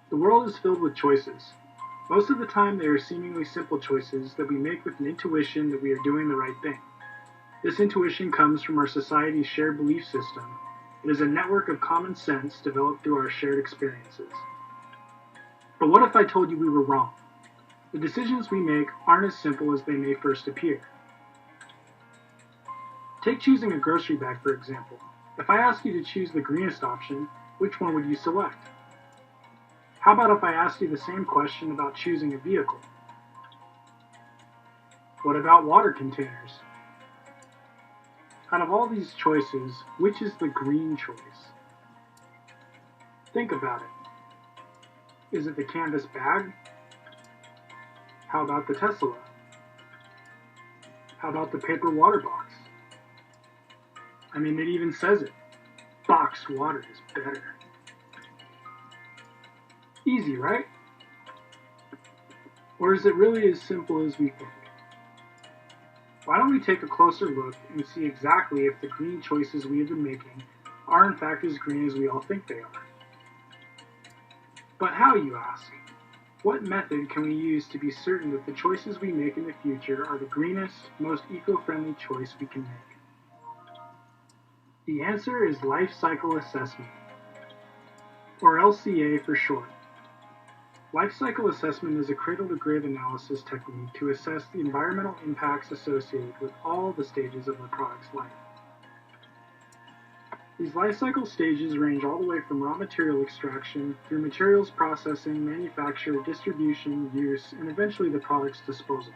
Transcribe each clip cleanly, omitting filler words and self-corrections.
The world is filled with choices. Most of the time, they are seemingly simple choices that we make with an intuition that we are doing the right thing. This intuition comes from our society's shared belief system. It is a network of common sense developed through our shared experiences. But what if I told you we were wrong? The decisions we make aren't as simple as they may first appear. Take choosing a grocery bag, for example. If I ask you to choose the greenest option, which one would you select? How about if I asked you the same question about choosing a vehicle? What about water containers? Out of all these choices, which is the green choice? Think about it. Is it the canvas bag? How about the Tesla? How about the paper water box? I mean, it even says it. Boxed water is better. Easy, right? Or is it really as simple as we think? Why don't we take a closer look and see exactly if the green choices we have been making are in fact as green as we all think they are? But how, you ask? What method can we use to be certain that the choices we make in the future are the greenest, most eco-friendly choice we can make? The answer is life cycle assessment, or LCA for short. Life cycle assessment is a cradle-to-grave analysis technique to assess the environmental impacts associated with all the stages of a product's life. These life cycle stages range all the way from raw material extraction through materials processing, manufacture, distribution, use, and eventually the product's disposal.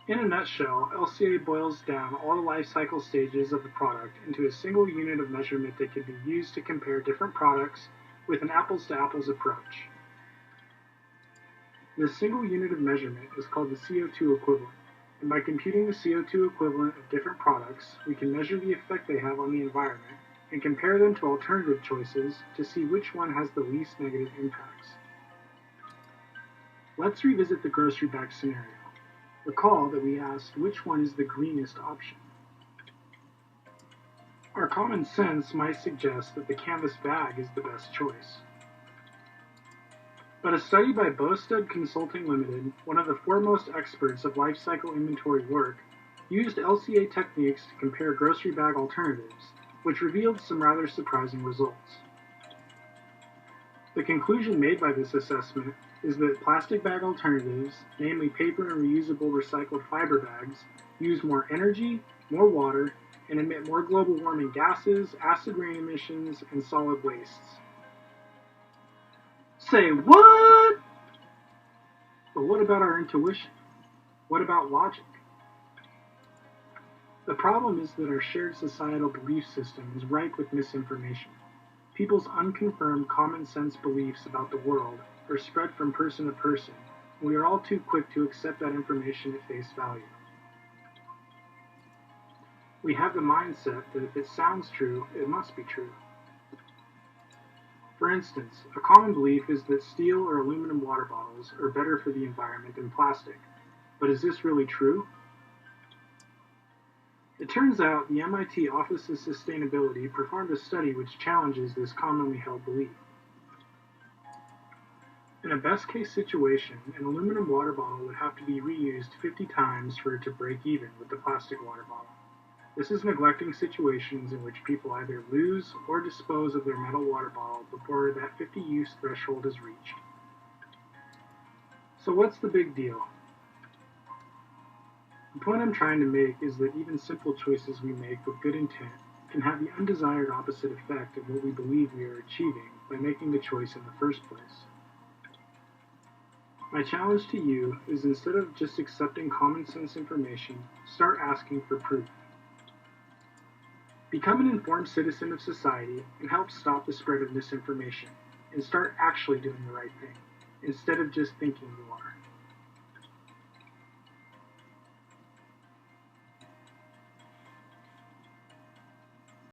In a nutshell, LCA boils down all the life cycle stages of a product into a single unit of measurement that can be used to compare different products with an apples-to-apples approach. This single unit of measurement is called the CO2 equivalent, and by computing the CO2 equivalent of different products, we can measure the effect they have on the environment and compare them to alternative choices to see which one has the least negative impacts. Let's revisit the grocery bag scenario. Recall that we asked which one is the greenest option. Our common sense might suggest that the canvas bag is the best choice. But a study by Bosted Consulting Limited, one of the foremost experts of life cycle inventory work, used LCA techniques to compare grocery bag alternatives, which revealed some rather surprising results. The conclusion made by this assessment is that plastic bag alternatives, namely paper and reusable recycled fiber bags, use more energy, more water, and emit more global warming gases, acid rain emissions, and solid wastes. Say what? But what about our intuition? What about logic? The problem is that our shared societal belief system is ripe with misinformation. People's unconfirmed common sense beliefs about the world are spread from person to person, and we are all too quick to accept that information at face value. We have the mindset that if it sounds true, it must be true. For instance, a common belief is that steel or aluminum water bottles are better for the environment than plastic. But is this really true? It turns out the MIT Office of Sustainability performed a study which challenges this commonly held belief. In a best-case situation, an aluminum water bottle would have to be reused 50 times for it to break even with the plastic water bottle. This is neglecting situations in which people either lose or dispose of their metal water bottle before that 50-use threshold is reached. So what's the big deal? The point I'm trying to make is that even simple choices we make with good intent can have the undesired opposite effect of what we believe we are achieving by making the choice in the first place. My challenge to you is instead of just accepting common sense information, start asking for proof. Become an informed citizen of society and help stop the spread of misinformation, and start actually doing the right thing, instead of just thinking you are.